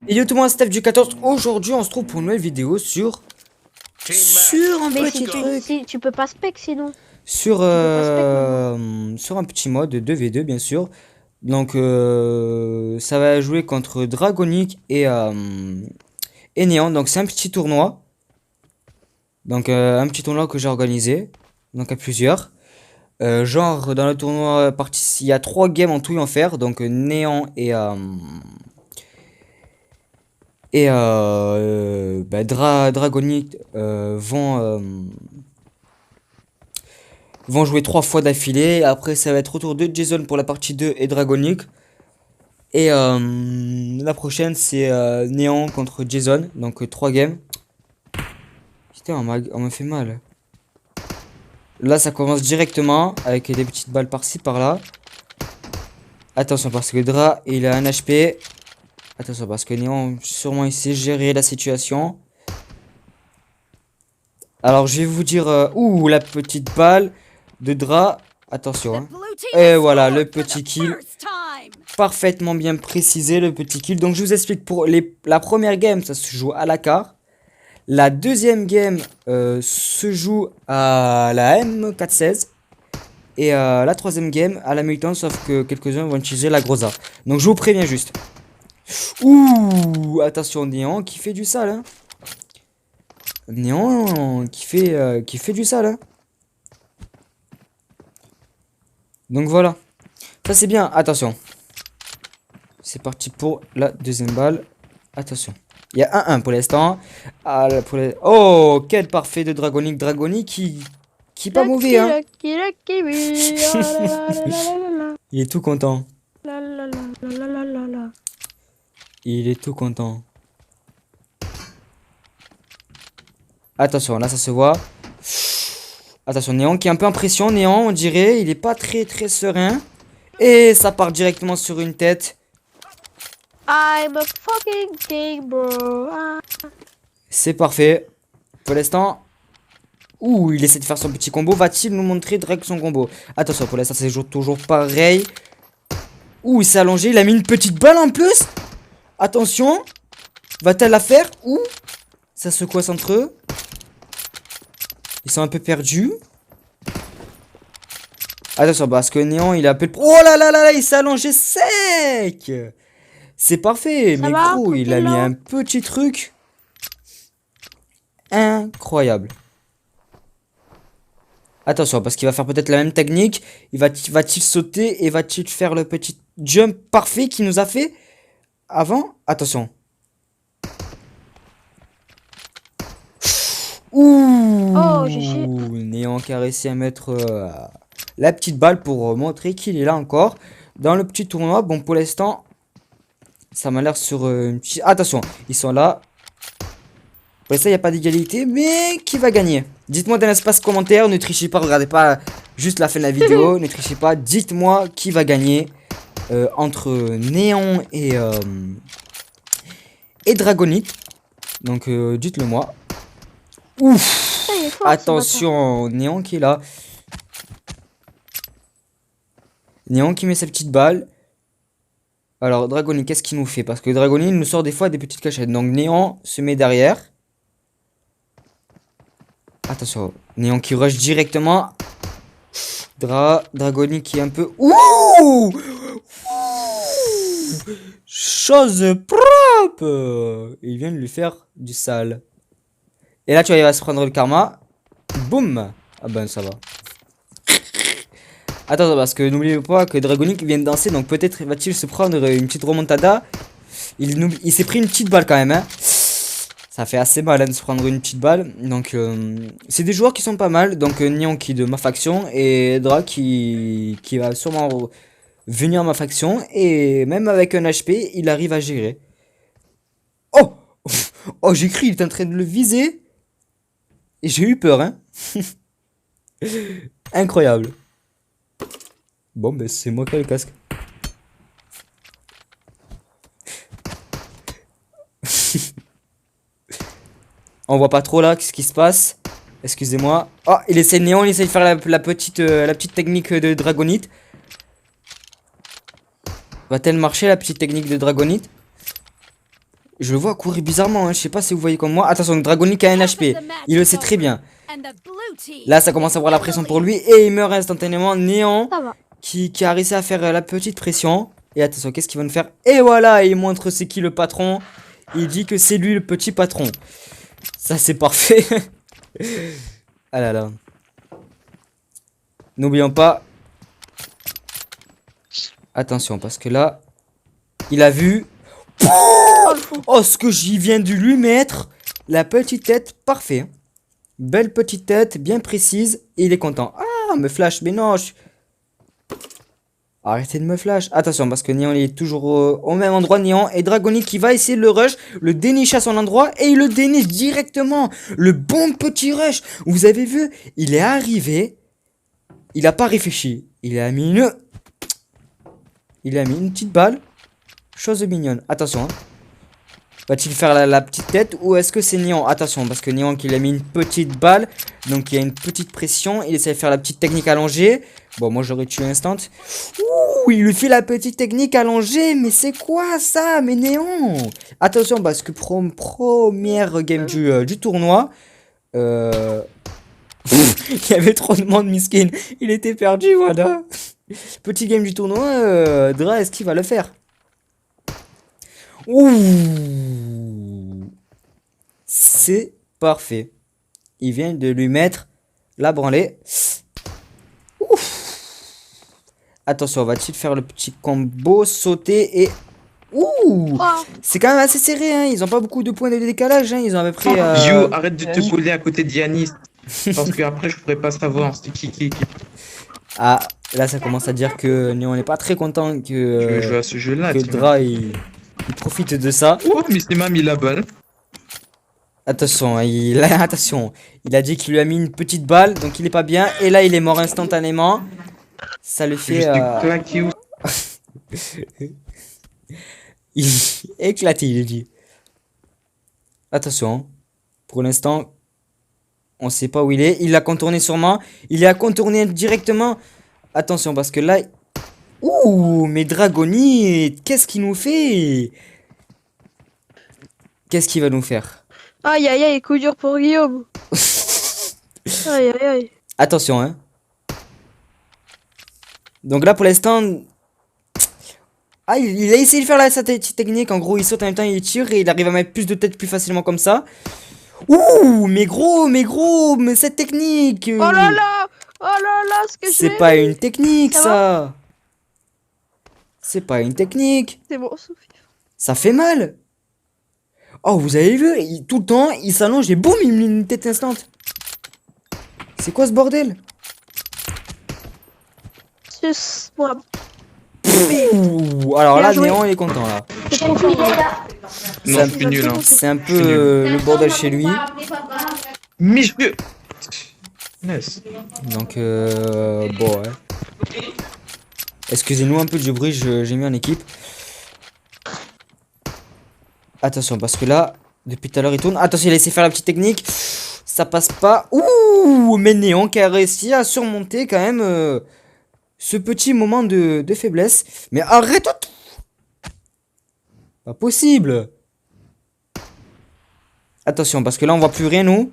Et yo tout le monde, Steph du 14. Aujourd'hui, on se trouve pour une nouvelle vidéo sur un Mais petit truc. si tu peux pas spec sinon. Sur, Tu peux pas spec maintenant. sur un petit mode 2v2, bien sûr. Donc, ça va jouer contre Dragonic et Néant. Donc, c'est un petit tournoi. Donc, un petit tournoi que j'ai organisé. Donc, à plusieurs. Genre, dans le tournoi, il y a 3 games en tout et en faire. Donc, Néant et Dragonic vont jouer 3 fois d'affilée. Après, ça va être autour de Jason pour la partie 2 et Dragonic. Et la prochaine, c'est Néant contre Jason. Donc 3 games. Putain, on m'a fait mal. Là, ça commence directement avec des petites balles par-ci, par-là. Attention, parce que Dra, il a un HP. Attention, parce que Néant, sûrement, il sait gérer la situation. Alors, je vais vous dire... ouh, la petite balle de Dra. Attention. Hein. Et voilà, le petit kill. Parfaitement bien précisé, le petit kill. Donc, je vous explique. Pour la première game, ça se joue à la carte. La deuxième game se joue à la M416. Et la troisième game à la mutant, sauf que quelques-uns vont utiliser la Groza. Donc, je vous préviens juste. Ouh, attention, Néant qui fait du sale. Hein. Néant qui fait du sale. Hein. Donc voilà. Ça c'est bien. Attention. C'est parti pour la deuxième balle. Attention. Il y a 1-1 pour l'instant. Ah, oh, quel parfait de Dragonic. Dragonic qui pas mauvais. Hein. Il est tout content. Il est tout content. Attention, là ça se voit. Attention, Néant qui est un peu en pression. Néant, on dirait. Il est pas très serein. Et ça part directement sur une tête. I'm a fucking king, bro. C'est parfait. Pour l'instant. Ouh, il essaie de faire son petit combo. Va-t-il nous montrer direct son combo? Attention, pour l'instant, c'est toujours pareil. Ouh, il s'est allongé. Il a mis une petite balle en plus. Attention. Va-t-elle la faire? Ouh. Ça se coince entre eux. Ils sont un peu perdus. Attention, parce que Néant, il a un peu... Oh là là là là, il s'est allongé sec. C'est parfait. Mais gros, il a mis un petit truc. Incroyable. Attention, parce qu'il va faire peut-être la même technique. Va-t-il sauter et va-t-il faire le petit jump parfait qu'il nous a fait avant? Attention. Ouh, Oh, Néant qui a réussi à mettre la petite balle pour montrer qu'il est là encore dans le petit tournoi. Bon, pour l'instant, ça m'a l'air sur une petite... Attention, ils sont là. Pour l'instant, il n'y a pas d'égalité, mais qui va gagner? Dites-moi dans l'espace commentaire, ne trichez pas, regardez pas juste la fin de la vidéo, ne trichez pas, dites-moi qui va gagner entre Néant et Dragonic. Donc, dites-le moi. Ouf! Attention, Néant qui est là. Néant qui met sa petite balle. Alors, Dragonic, qu'est-ce qu'il nous fait? Parce que Dragonic nous sort des fois des petites cachettes. Donc, Néant se met derrière. Attention, Néant qui rush directement. Dragonic qui est un peu... Ouh! Chose propre! Il vient de lui faire du sale. Et là, tu vois, il va se prendre le karma. Boum! Ah ben, ça va. Attends, parce que n'oubliez pas que Dragonic vient de danser, donc peut-être va-t-il se prendre une petite remontada. Il s'est pris une petite balle quand même, hein. Ça fait assez mal hein, de se prendre une petite balle. Donc, c'est des joueurs qui sont pas mal. Donc, Néant qui est de ma faction et Dra qui va sûrement venir à ma faction. Et même avec un HP, il arrive à gérer. Oh! Oh, j'ai cru, il était en train de le viser. Et j'ai eu peur, hein. Incroyable. Bon, ben c'est moi qui ai le casque. On voit pas trop là ce qui se passe. Excusez-moi. Oh, il essaie de Néant, il essaie de faire la petite technique de Dragonite. Va-t-elle marcher la petite technique de Dragonite? Je le vois courir bizarrement, hein. Je sais pas si vous voyez comme moi. Attention, Dragonic a un HP. Il le sait très bien. Là, ça commence à avoir la pression pour lui. Et il meurt instantanément. Néant Ça va. qui a réussi à faire la petite pression. Et attention, qu'est-ce qu'il va nous faire? Et voilà, il montre c'est qui le patron. Il dit que c'est lui le petit patron. Ça, c'est parfait. Ah là là. N'oublions pas. Attention, parce que là, il a vu. Oh, le fou. Oh, ce que j'y viens de lui mettre. La petite tête, parfait. Belle petite tête, bien précise. Et il est content. Ah, me flash, mais non. Arrêtez de me flash. Attention, parce que Néon il est toujours au même endroit. Néon et Dragonic qui va essayer de le rush. Le déniche à son endroit. Et il le déniche directement. Le bon petit rush. Vous avez vu? Il est arrivé. Il a pas réfléchi. Il a mis une... Il a mis une petite balle. Chose mignonne. Attention. Hein. Va-t-il faire la petite tête ou est-ce que c'est Néon? Attention, parce que Néon qu'il a mis une petite balle. Donc il y a une petite pression. Il essaie de faire la petite technique allongée. Bon, moi j'aurais tué instant. Ouh, il lui fait la petite technique allongée. Mais c'est quoi ça? Mais Néon. Attention, parce que première game du tournoi. Il y avait trop de monde, miskin. Il était perdu, voilà. Petit game du tournoi. Dra, est-ce qu'il va le faire? Ouh. C'est parfait. Il vient de lui mettre la branlée. Ouf. Attention, va-t-il faire le petit combo, sauter et... Ouh. Oh, C'est quand même assez serré, hein. Ils ont pas beaucoup de points de décalage, hein. Ils ont à peu près... Yo, arrête de te coller à côté de Yanis. Parce que après je pourrais pas savoir c'était qui. Ah, là ça commence à dire que Néon n'est pas très content Je veux jouer que, à ce jeu-là. que Dra il profite de ça. Oh, mais c'est m'a mis la balle. Attention, attention, il a dit qu'il lui a mis une petite balle, donc il est pas bien. Et là, il est mort instantanément. Ça le Je fait suis claqué où? il... éclaté, il est dit. Attention, hein. Pour l'instant, on sait pas où il est. Il l'a contourné sûrement. Il l'a contourné directement. Attention, parce que là... Ouh, mais Dragoni, qu'est-ce qu'il nous fait? Qu'est-ce qu'il va nous faire? aïe aïe aïe, coup dur pour Guillaume. Aïe aïe aïe. Attention, hein. Donc là, pour l'instant... Ah, il a essayé de faire sa petite technique. En gros, il saute en même temps, il tire et il arrive à mettre plus de tête plus facilement comme ça. Ouh, mais gros, mais cette technique... Oh là là. Oh là là, ce que je C'est vais. pas une technique, Ça ça. C'est pas une technique. C'est bon, Sophie. Ça fait mal. Oh, vous avez vu, tout le temps, il s'allonge et boum, il me met une tête instant. C'est quoi ce bordel? C'est moi. Ouh, alors Bien là, joué. Néon, il est content, là. Non, je suis nul. Hein. C'est un peu le bordel chez lui. Mais je veux. Yes. Donc, bon, ouais. Excusez-nous un peu du bruit, j'ai mis en équipe. Attention, parce que là, depuis tout à l'heure, il tourne. Attention, il a essayé de faire la petite technique. Ça passe pas. Ouh, mais Néon qui a réussi à surmonter quand même ce petit moment de faiblesse. Mais arrête! Pas possible! Attention, parce que là, on voit plus rien, nous.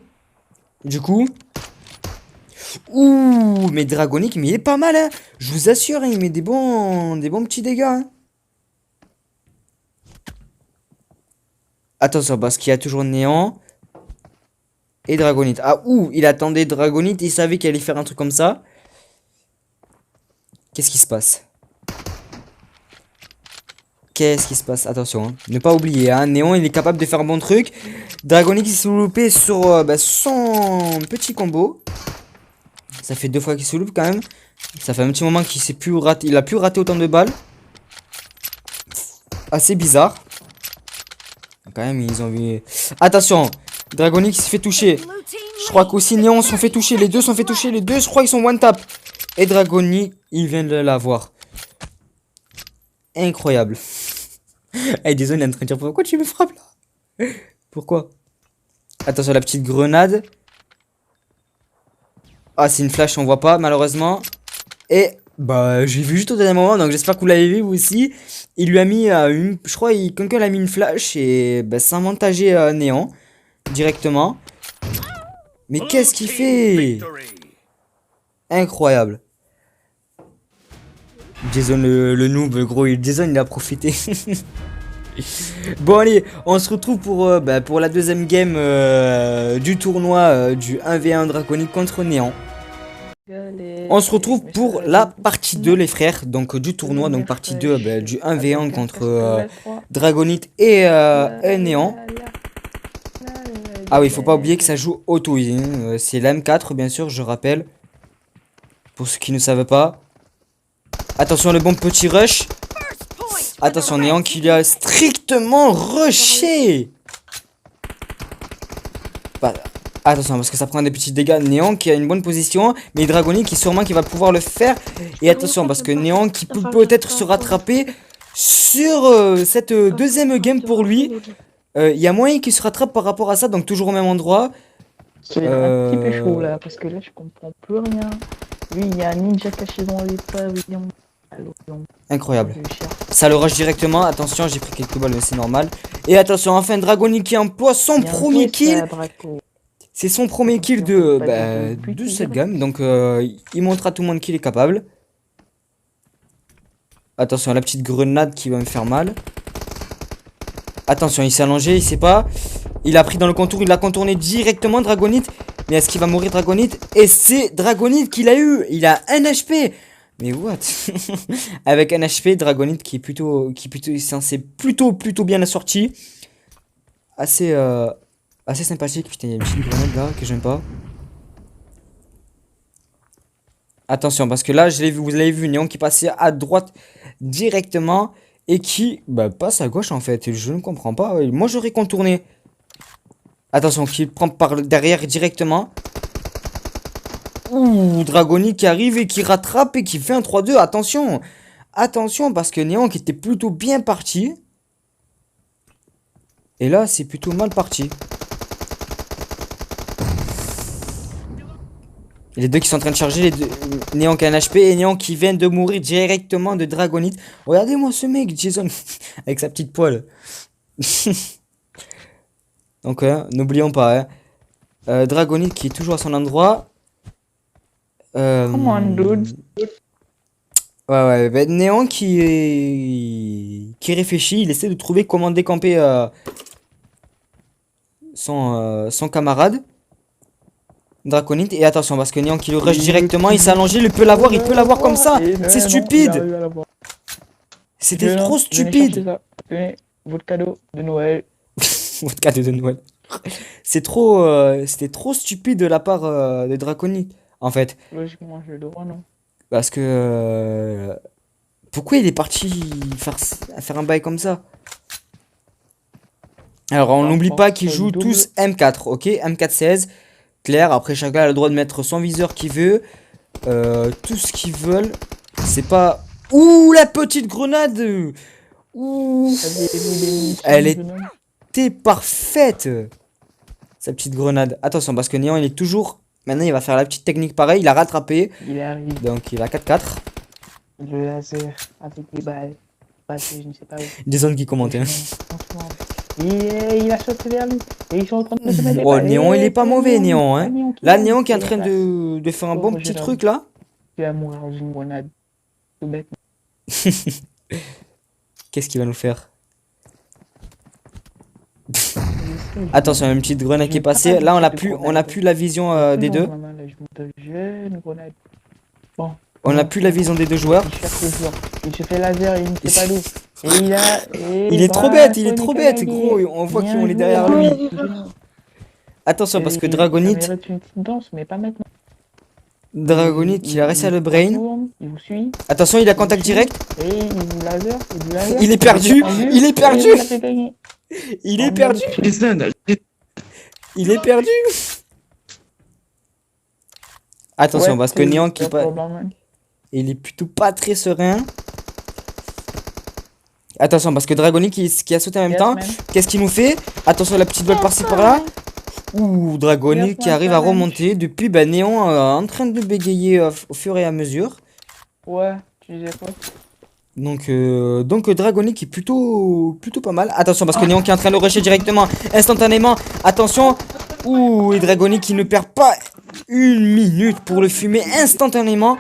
Du coup... Ouh, mais Dragonic, mais il est pas mal, hein. Je vous assure, hein, il met des bons petits dégâts. Hein. Attention, parce qu'il y a toujours Néant et Dragonite. Ah, ouh, il attendait Dragonite, il savait qu'il allait faire un truc comme ça. Qu'est-ce qui se passe? Qu'est-ce qui se passe? Attention, hein. Ne pas oublier, hein. Néon, il est capable de faire un bon truc. Dragonic, il s'est loupé sur son petit combo. Ça fait 2 fois qu'il se loupe quand même. Ça fait un petit moment qu'il s'est plus raté. Il a plus raté autant de balles. Assez bizarre. Quand même, ils ont vu. Attention, Dragonic se fait toucher. Je crois qu'aussi Néon sont fait toucher. Les deux sont fait toucher. Les deux, je crois, ils sont one tap. Et Dragonic, il vient de l'avoir. Incroyable. Eh, désolé, il est en train de dire pourquoi tu me frappes là? Pourquoi? Attention, la petite grenade. Ah, c'est une flash, on voit pas, malheureusement. Et Bah, j'ai vu juste au dernier moment, donc j'espère que vous l'avez vu vous aussi. Il lui a mis je crois, quelqu'un lui a mis une flash et bah, ça a mentagé Néant directement. Mais qu'est-ce qu'il fait? Incroyable. Jason le noob, gros, Jason il a profité. Bon allez, on se retrouve pour la deuxième game du tournoi du 1v1 draconique contre Néant. On se retrouve pour la partie 2 les frères, donc du tournoi, donc partie 2 du 1v1 contre Dragonite et Néant. Ah oui, il faut pas oublier que ça joue auto, c'est la M4 bien sûr, je rappelle. Pour ceux qui ne savent pas. Attention le bon petit rush. Attention Néant qui a strictement rushé. Bah, attention parce que ça prend des petits dégâts. Néant qui a une bonne position, mais Dragonic qui sûrement qui va pouvoir le faire. Et attention parce que Néant qui peut peut-être se rattraper sur cette deuxième game pour lui. Il y a moyen qu'il se rattrape par rapport à ça, donc toujours au même endroit. C'est un petit peu chaud là, parce que là je comprends plus rien. Lui il y a un ninja caché dans les pavillons. Incroyable. Ça le rush directement. Attention, j'ai pris quelques balles, mais c'est normal. Et attention, enfin Dragonic qui emploie son premier kill. C'est son premier kill de cette game. Donc il montre à tout le monde qu'il est capable. Attention, la petite grenade qui va me faire mal. Attention, il s'est allongé, il sait pas. Il a pris dans le contour, il l'a contourné directement, Dragonite. Mais est-ce qu'il va mourir, Dragonite? Et c'est Dragonite qu'il a eu. Il a 1 HP. Mais what? Avec un HP, Dragonite qui est censé plutôt bien assorti. Assez sympathique. Putain, il y a une petite grenade là que j'aime pas. Attention, parce que là, vous l'avez vu, Néant qui passait à droite directement. Et qui passe à gauche en fait. Je ne comprends pas. Moi j'aurais contourné. Attention, qui prend par derrière directement. Ouh, Dragonic qui arrive et qui rattrape et qui fait un 3-2. Attention. Attention parce que Néant qui était plutôt bien parti. Et là c'est plutôt mal parti. Les deux qui sont en train de charger, Néant qui a un HP et Néant qui vient de mourir directement de Dragonite. Regardez-moi ce mec, Jason, avec sa petite poêle. Donc, n'oublions pas, Dragonite qui est toujours à son endroit. Come on, dude. Ouais, Néant qui réfléchit, il essaie de trouver comment décamper son camarade. Draconite, et attention parce que Néant qui le rush directement, il s'est allongé, il peut l'avoir comme ça. C'est stupide. C'était trop stupide. Tenez, votre cadeau de Noël. Votre cadeau de Noël. C'était trop stupide de la part de Draconite en fait. Logiquement, je le dois, non? Parce que pourquoi il est parti faire un bail comme ça? Alors on n'oublie pas qu'ils jouent tous M4, ok? M416. Clair, après chacun a le droit de mettre son viseur qu'il veut. Tout ce qu'ils veulent. C'est pas... Ouh, la petite grenade. Ouh. Elle était parfaite. Sa petite grenade. Attention, parce que Néant, il est toujours... Maintenant, il va faire la petite technique pareil. Il a rattrapé. Il arrive. Donc, il a 4-4. Le laser avec des balles. Passé, je ne sais pas où. Des zones qui commentent. Hein. Franchement. Il a sauté vers lui. Et ils sont en train de se mettre des Oh, balles. Néant, il est pas mauvais, Néant. Hein. Là, Néant qui est en train de... de faire un bon petit truc, là. Tu vas mourir dans une grenade. Tout bête. Qu'est-ce qu'il va nous faire? Attention, une petite grenade qui est passée. Là, on a plus la vision des deux. On a plus la vision des deux joueurs. Il se fait laser, il ne sait pas d'où. Il est trop bête, gros. On voit qu'on est derrière lui. Attention, parce que Dragonite. Dragonite, il a réussi à le brain. Attention, il a contact direct. Il est perdu. Il est perdu. Il est perdu. Il est perdu. Attention, parce que Néant qui pas... Il est plutôt pas très serein. Attention, parce que Dragonite qui a sauté en même temps. Qu'est-ce qu'il nous fait? Attention, la petite balle par-ci par-là. Ouh, Dragonite qui arrive à remonter. Depuis, Néant en train de bégayer au fur et à mesure. Ouais, tu disais quoi? Donc Dragonic est plutôt pas mal. Attention parce que Néon qui est en train de le rusher directement, instantanément. Attention. Ouh, et Dragonic qui ne perd pas une minute pour le fumer instantanément.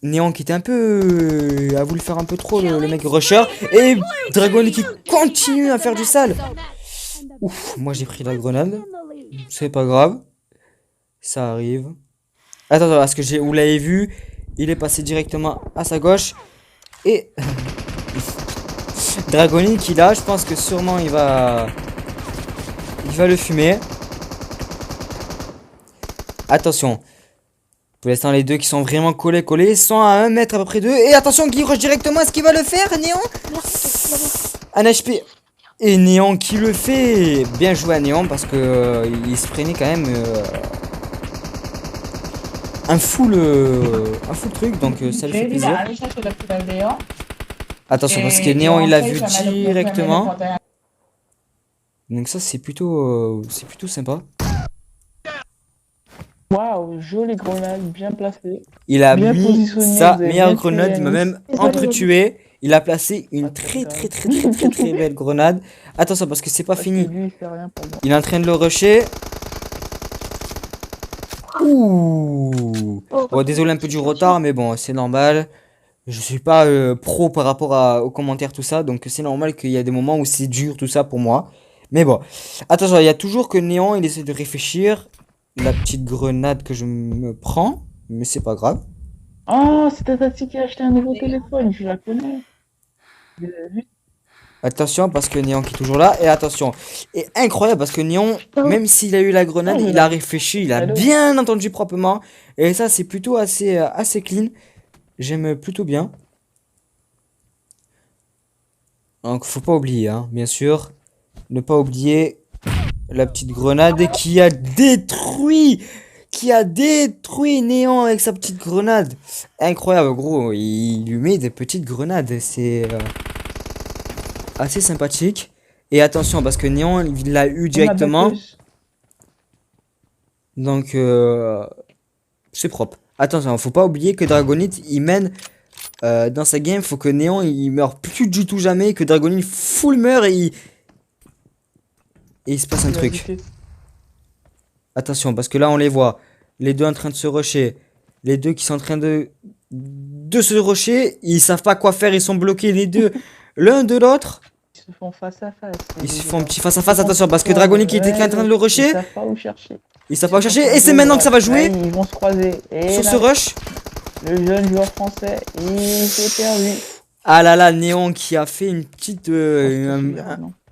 Néon qui était un peu... a voulu faire un peu trop le mec rusher. Et Dragonic qui continue à faire du sale. Ouf, moi j'ai pris la grenade. C'est pas grave. Ça arrive. Attends, parce que vous l'avez vu, il est passé directement à sa gauche. Et Dragonic, il a, je pense que sûrement il va le fumer. Attention. Pour l'instant, les deux qui sont vraiment collés, sont à 1 mètre à peu près d'eux. Et attention, qui rush directement, est-ce qu'il va le faire, Néon? Un HP. Et Néon qui le fait. Bien joué à Néon parce que il se prenait quand même un full truc, donc ça lui fait plaisir. Attention parce que Néon il l'a vu directement. Donc ça c'est plutôt sympa. Waouh, jolie grenade, bien placée. Il a Bien mis positionné, sa vous avez meilleure bien fait, grenade, il m'a Yanis. même entretué. Il a placé une très belle grenade. Attention parce que c'est pas Parce que fini. lui, il fait rien pour moi. Il est en train de le rusher. Ouh. Bon, désolé un peu du retard, mais bon, c'est normal. Je suis pas pro par rapport aux commentaires, tout ça. Donc c'est normal qu'il y a des moments où c'est dur, tout ça pour moi. Mais bon. Attention, il y a toujours que Néon, il essaie de réfléchir. La petite grenade que je me prends. Mais c'est pas grave. Oh, c'est Tati qui a acheté un nouveau téléphone, je la connais. Attention parce que Néon qui est toujours là. Et attention. Et incroyable parce que Néon, même s'il a eu la grenade, il a réfléchi. Il a bien entendu proprement. Et ça, c'est plutôt assez clean. J'aime plutôt bien. Donc, faut pas oublier, hein, bien sûr. Ne pas oublier la petite grenade qui a détruit Néon avec sa petite grenade. Incroyable, gros. Il lui met des petites grenades. C'est assez sympathique. Et attention, parce que Néon, il l'a eu directement. Donc, c'est propre. Attention, faut pas oublier que Dragonite, il mène dans sa game. Faut que Néon, il meurt plus du tout jamais. Que Dragonite full meurt et il se passe un truc. Attention, parce que là, on les voit. Les deux en train de se rusher. Les deux qui sont en train de se rusher. Ils savent pas quoi faire. Ils sont bloqués les deux l'un de l'autre. Ils se font face à face. Ils se font un petit face à face. Attention, parce que Dragonite qui était en train de le rusher. Ils savent pas où chercher. Ils savent pas où chercher. Et c'est maintenant que ça va jouer. Ils vont se croiser. Et sur là, ce rush. Le jeune joueur français, il s'est perdu. Ah là là, Néon qui a fait une petite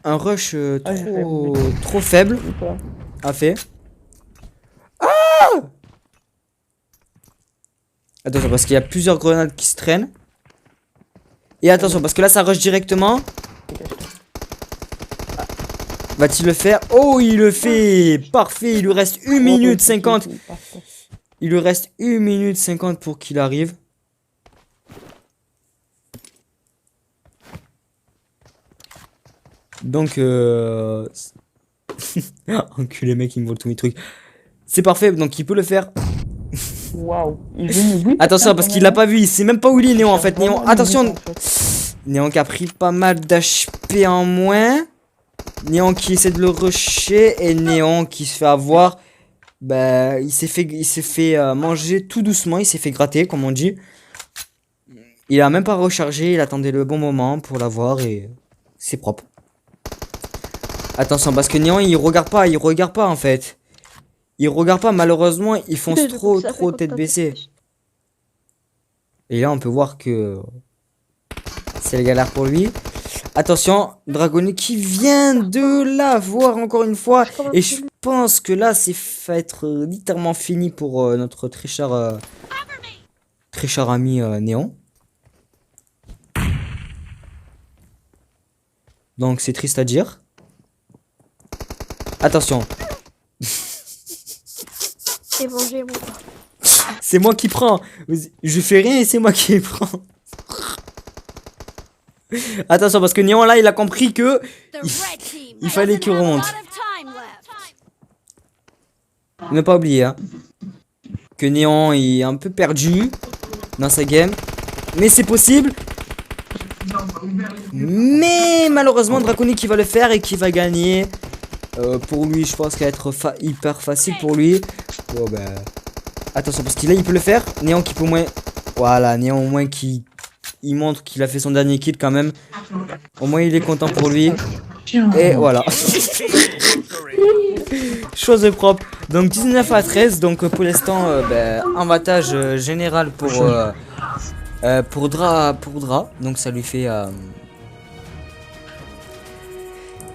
un rush trop faible. A fait. Ah! Attention parce qu'il y a plusieurs grenades qui se traînent. Et attention parce que là ça rush directement. Va-t-il le faire? Oh, il le fait. Parfait, il lui reste 1 minute 50. Il lui reste 1 minute 50 pour qu'il arrive. Donc enculé mec, il me vole tous mes trucs. C'est parfait, donc il peut le faire. Waouh. Attention parce qu'il l'a pas vu, il sait même pas où il est Néon en fait. Néon, attention. Néon qui a pris pas mal d'HP en moins. Néon qui essaie de le rusher et Néon qui se fait avoir. Bah, il s'est fait manger tout doucement, il s'est fait gratter comme on dit. Il a même pas rechargé, il attendait le bon moment pour l'avoir et c'est propre. Attention parce que Néon il regarde pas en fait. Il regarde pas, malheureusement, il fonce trop tête baissée. Et là on peut voir que c'est la galère pour lui. Attention, Dragonic qui vient de l'avoir encore une fois. Et je pense que là, c'est va être littéralement fini pour notre très cher ami Néon. Donc c'est triste à dire. Attention. C'est vengé, moi. C'est moi qui prends. Je fais rien et c'est moi qui prends. Attention parce que Néon là il a compris que il fallait qu'il remonte. Ne pas oublier hein, que Néon est un peu perdu. dans sa game. Mais c'est possible. Mais malheureusement, Draconic qui va le faire et qui va gagner. Pour lui, je pense qu'il va être hyper facile pour lui. Bon, bah... Attention, parce qu'il là, il peut le faire. Néant qui peut au moins... Voilà, Néant au moins qui... Il montre qu'il a fait son dernier kill quand même. Au moins, il est content pour lui. Et voilà. Chose propre. Donc 19 à 13. Donc pour l'instant, avantage général pour Dra. Donc ça lui fait...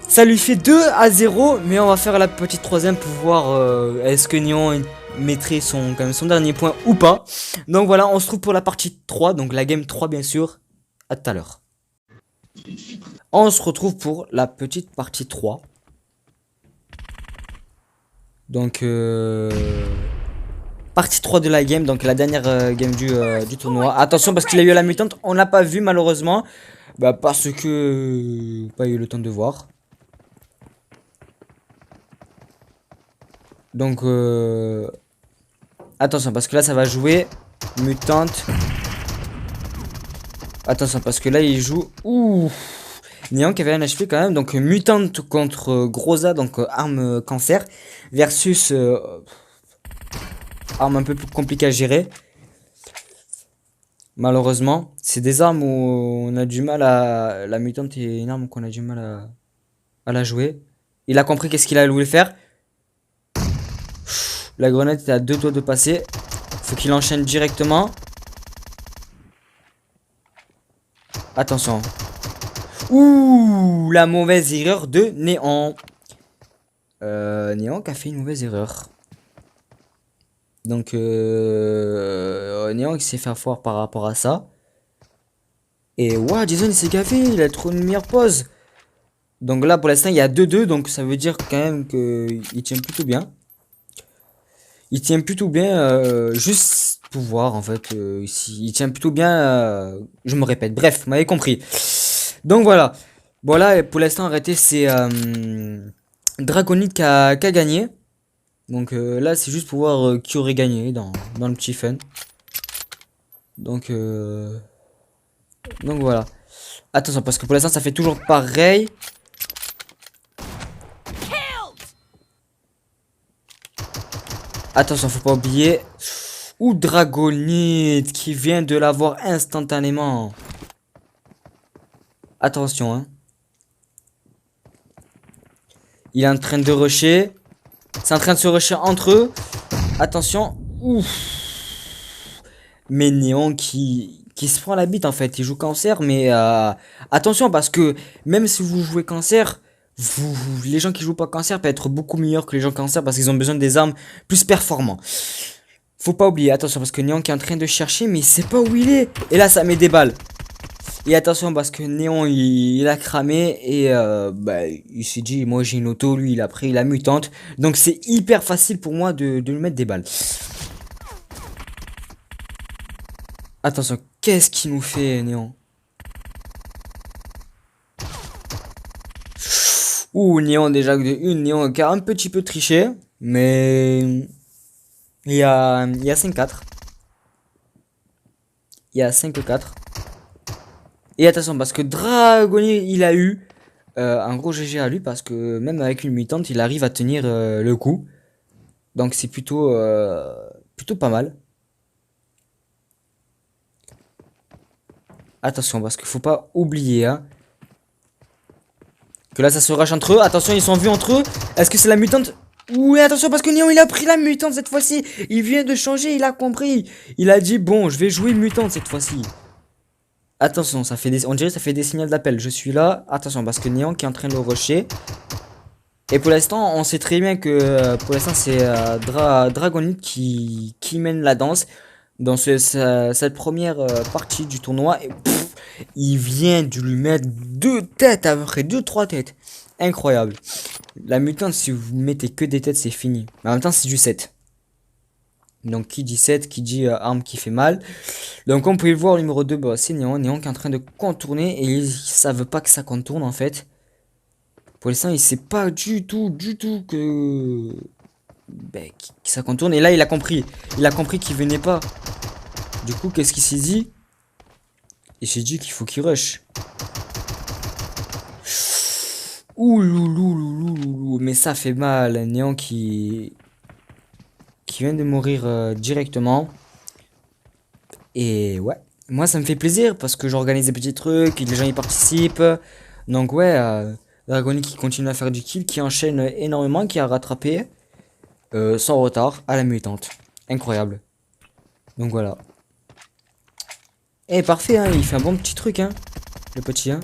Ça lui fait 2 à 0. Mais on va faire la petite troisième pour voir est-ce que Néant mettrait quand même son dernier point ou pas. Donc voilà, on se trouve pour la partie 3. Donc la game 3 bien sûr. À tout à l'heure. On se retrouve pour la petite partie 3. Donc partie 3 de la game, donc la dernière game du tournoi. Attention parce qu'il a eu la mutante, on n'a pas vu malheureusement. Bah parce que pas eu le temps de voir. Donc attention parce que là ça va jouer mutante. Attention parce que là il joue. Ouh. Néant qui avait un HP quand même. Donc mutante contre Groza. Donc arme cancer. Versus arme un peu plus compliquée à gérer. Malheureusement. C'est des armes où on a du mal à... La mutante est une arme qu'on a du mal à la jouer. Il a compris qu'est-ce qu'il a voulu faire. La grenade est à 2 doigts de passer. Faut qu'il enchaîne directement. Attention. Ouh, la mauvaise erreur de Néant. Néant qui a fait une mauvaise erreur. Donc, Néant qui s'est fait avoir par rapport à ça. Et ouais, Jason il s'est gavé, il a trop une meilleure pause. Donc là, pour l'instant, il y a 2-2. Donc ça veut dire quand même qu'il tient plutôt bien. Il tient plutôt bien, juste pour voir en fait. Il tient plutôt bien, je me répète. Bref, vous m'avez compris. Donc voilà. Voilà, pour l'instant, arrêté, c'est Dragonite qui a gagné. Donc là, c'est juste pour voir qui aurait gagné dans le petit fun. Donc voilà. Attention, parce que pour l'instant, ça fait toujours pareil. Attention, faut pas oublier. Ou Dragonite qui vient de l'avoir instantanément. Attention, hein. Il est en train de rusher. C'est en train de se rusher entre eux. Attention. Ouf. Mais Néant qui se prend la bite en fait. Il joue cancer, mais attention parce que même si vous jouez cancer, les gens qui jouent pas cancer peuvent être beaucoup meilleurs que les gens cancer parce qu'ils ont besoin des armes plus performantes. Faut pas oublier, attention parce que Néant qui est en train de chercher, mais il sait pas où il est. Et là, ça met des balles. Et attention parce que Néant il a cramé et il s'est dit moi j'ai une auto, lui il a pris la mutante. Donc c'est hyper facile pour moi de lui mettre des balles. Attention, qu'est-ce qu'il nous fait Néant? Ouh, Néant déjà de une, Néant qui a un petit peu triché. Mais il y a 5-4. Il y a 5-4. Et attention parce que Dragonite il a eu un gros GG à lui parce que même avec une mutante il arrive à tenir le coup. Donc c'est plutôt pas mal. Attention parce qu'il faut pas oublier hein, que là ça se rush entre eux. Attention ils sont vus entre eux. Est-ce que c'est la mutante? Oui attention parce que Néant il a pris la mutante cette fois-ci. Il vient de changer, il a compris. Il a dit bon je vais jouer mutante cette fois-ci. Attention, ça fait on dirait que ça fait des signaux d'appel. Je suis là. Attention, parce que Néant qui est en train de le rusher. Et pour l'instant, on sait très bien que pour l'instant, c'est Dragonite qui mène la danse dans cette première partie du tournoi. Et il vient de lui mettre 2 têtes après 2-3 têtes. Incroyable. La mutante, si vous mettez que des têtes, c'est fini. Mais en même temps, c'est du 7. Donc qui dit 7, qui dit arme qui fait mal. Donc on peut le voir au numéro 2, bah, c'est Néant. Néant qui est en train de contourner et ils savent pas que ça contourne en fait. Pour l'instant il sait pas du tout que ça contourne. Et là il a compris. Il a compris qu'il venait pas Du coup, qu'est-ce qu'il s'est dit? Il s'est dit qu'il faut qu'il rush. Ouh loulou, mais ça fait mal. Néant qui vient de mourir directement. Et ouais, moi ça me fait plaisir parce que j'organise des petits trucs, et les gens y participent. Donc ouais, Dragonic qui continue à faire du kill, qui enchaîne énormément, qui a rattrapé sans retard à la mutante. Incroyable. Donc voilà. Et parfait, hein, il fait un bon petit truc, hein, le petit. Hein.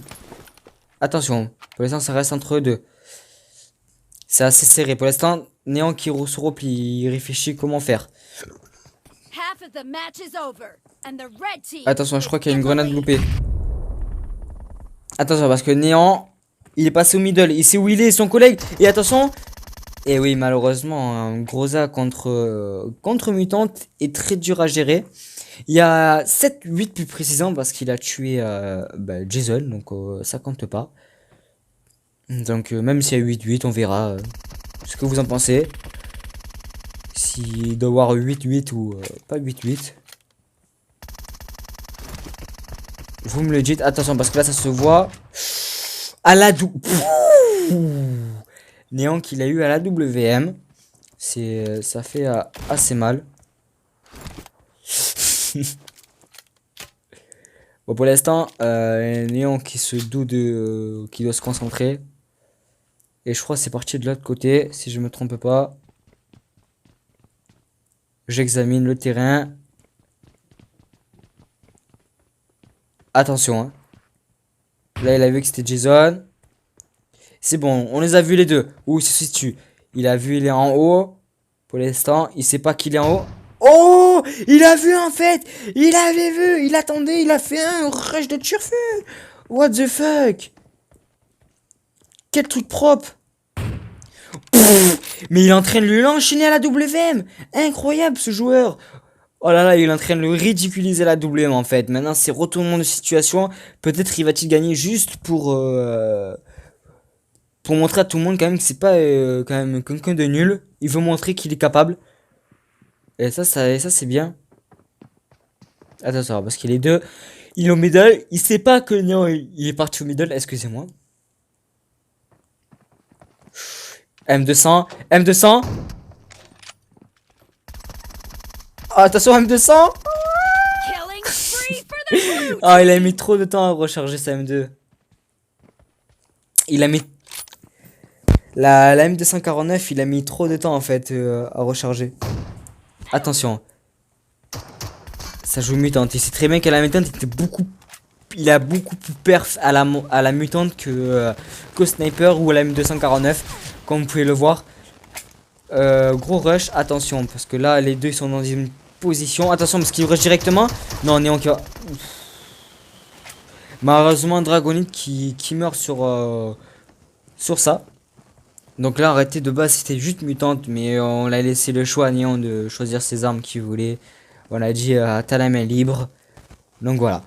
Attention, pour l'instant ça reste entre eux deux. C'est assez serré. Pour l'instant, Néant qui se replie, il réfléchit comment faire. Attention, je crois qu'il y a une grenade loupée. Attention, parce que Néant, il est passé au middle. Il sait où il est, son collègue. Et attention. Et oui, malheureusement, un Groza contre Mutante est très dur à gérer. Il y a 7-8 plus précisément parce qu'il a tué Jason. Donc ça compte pas. Donc même s'il y a 8-8, on verra ce que vous en pensez. S'il doit y avoir 8-8 ou pas 8-8. Vous me le dites. Attention parce que là ça se voit. À la Néant qu'il a eu à la WM. Ça fait assez mal. Bon pour l'instant, Néant qui se doute qui doit se concentrer. Et je crois que c'est parti de l'autre côté, si je me trompe pas. J'examine le terrain. Attention, hein. Là, il a vu que c'était Jason. C'est bon, on les a vus les deux. Où il se situe? Il a vu, il est en haut. Pour l'instant, il sait pas qu'il est en haut. Oh! Il a vu en fait! Il avait vu! Il attendait, il a fait un rush de turfu! What the fuck? Quel truc propre! Pff, mais il est en train de lui enchaîner à la WM! Incroyable ce joueur! Oh là là, il est en train de le ridiculiser à la WM en fait. Maintenant, c'est retournement de situation. Peut-être il va-t-il gagner juste pour montrer à tout le monde quand même que c'est pas quand même quelqu'un de nul. Il veut montrer qu'il est capable. Et ça c'est bien. Attention, parce qu'il est deux. Il est au middle. Il sait pas que non, il est parti au middle. Excusez-moi. M200. M200. Oh, attention, M200. Ah, il a mis trop de temps à recharger sa M2. Il a mis... La M249, il a mis trop de temps en fait à recharger. Attention. Ça joue mutante. Il sait très bien qu'à la mutante, il a beaucoup plus perf à la mutante qu'au sniper ou à la M249. Comme vous pouvez le voir. Gros rush. Attention. Parce que là, les deux ils sont dans une position. Attention parce qu'il rush directement. Non, Néant qui va... Malheureusement, Dragonite qui meurt sur ça. Donc là, arrêtez de base, c'était juste mutante. Mais on l'a laissé le choix à Néant de choisir ses armes qu'il voulait. On a dit t'as la main libre. Donc voilà.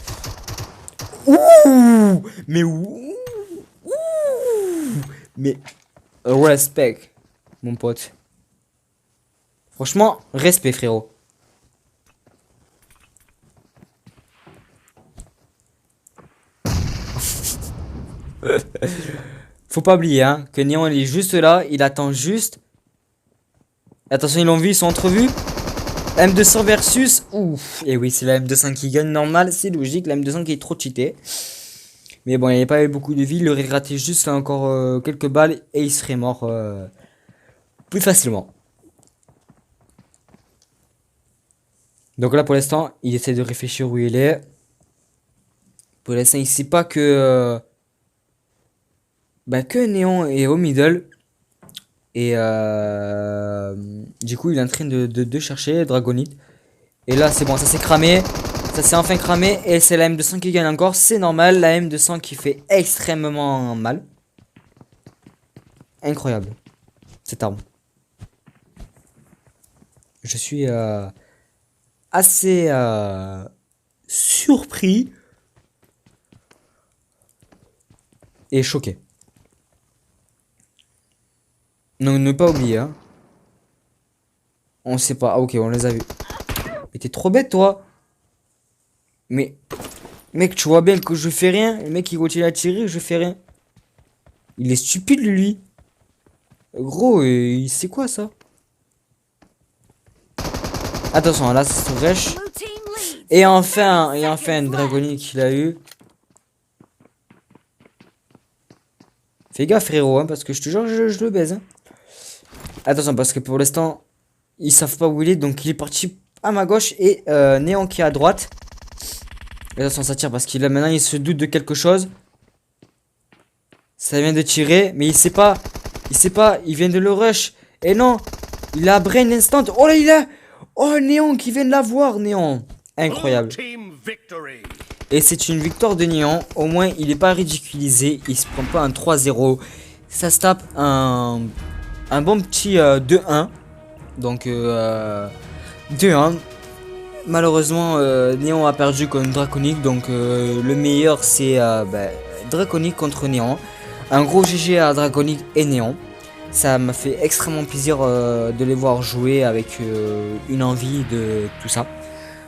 Ouh, mais ouh, mais respect, mon pote. Franchement, respect, frérot. Faut pas oublier hein, que Néant il est juste là, il attend juste. Attention, ils l'ont vu, ils sont entrevus. M200 versus... Ouf. Et oui, c'est la M200 qui gagne normal, c'est logique. La M200 qui est trop cheatée. Mais bon, il n'y avait pas eu beaucoup de vie. Il aurait raté juste là, encore quelques balles et il serait mort plus facilement. Donc là, pour l'instant, il essaie de réfléchir où il est. Pour l'instant, il sait pas que... que Néant est au middle. Et du coup, il est en train de chercher Dragonite. Et là, c'est bon, ça s'est cramé. Ça s'est enfin cramé. Et c'est la M200 qui gagne encore. C'est normal. La M200 qui fait extrêmement mal. Incroyable. Cette arme. Je suis assez surpris. Et choqué. Donc ne pas oublier hein. On sait pas. Ah ok, on les a vus. Mais t'es trop bête toi. Mais, mec, tu vois bien que je fais rien. Le mec, il continue à tirer, je fais rien. Il est stupide, lui. Gros, il sait quoi, ça? Attention, là, c'est son rush. Blue team leads. Et enfin, Dragonic, il a eu. Fais gaffe, frérot, hein, parce que je te jure, je le baise. Hein. Attention, parce que pour l'instant, ils savent pas où il est, donc il est parti à ma gauche et Néant qui est à droite. Et attention, ça tire parce qu'il a maintenant, il se doute de quelque chose. Ça vient de tirer, mais il sait pas. Il vient de le rush. Et non, il a brain instant. Oh là, il a. Oh, Néant qui vient de l'avoir, Néant. Incroyable. Team victory. Et c'est une victoire de Néant. Au moins, il est pas ridiculisé. Il se prend pas un 3-0. Ça se tape un bon petit 2-1. Donc, 2-1. Malheureusement, Néant a perdu contre Draconic. Donc, le meilleur, c'est Draconic contre Néant. Un gros GG à Draconic et Néant. Ça m'a fait extrêmement plaisir de les voir jouer avec une envie de tout ça.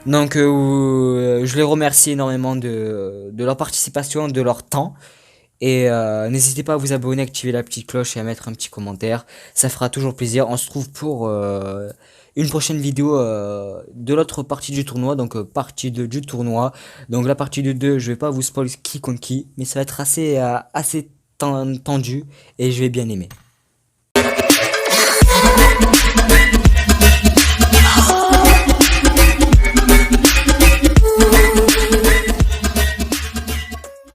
Donc je les remercie énormément de leur participation, de leur temps. Et n'hésitez pas à vous abonner, activer la petite cloche et à mettre un petit commentaire. Ça fera toujours plaisir. On se trouve pour une prochaine vidéo de l'autre partie du tournoi. Donc partie 2 du tournoi. Donc la partie de 2, je vais pas vous spoiler qui contre qui. Mais ça va être assez tendu et je vais bien aimer.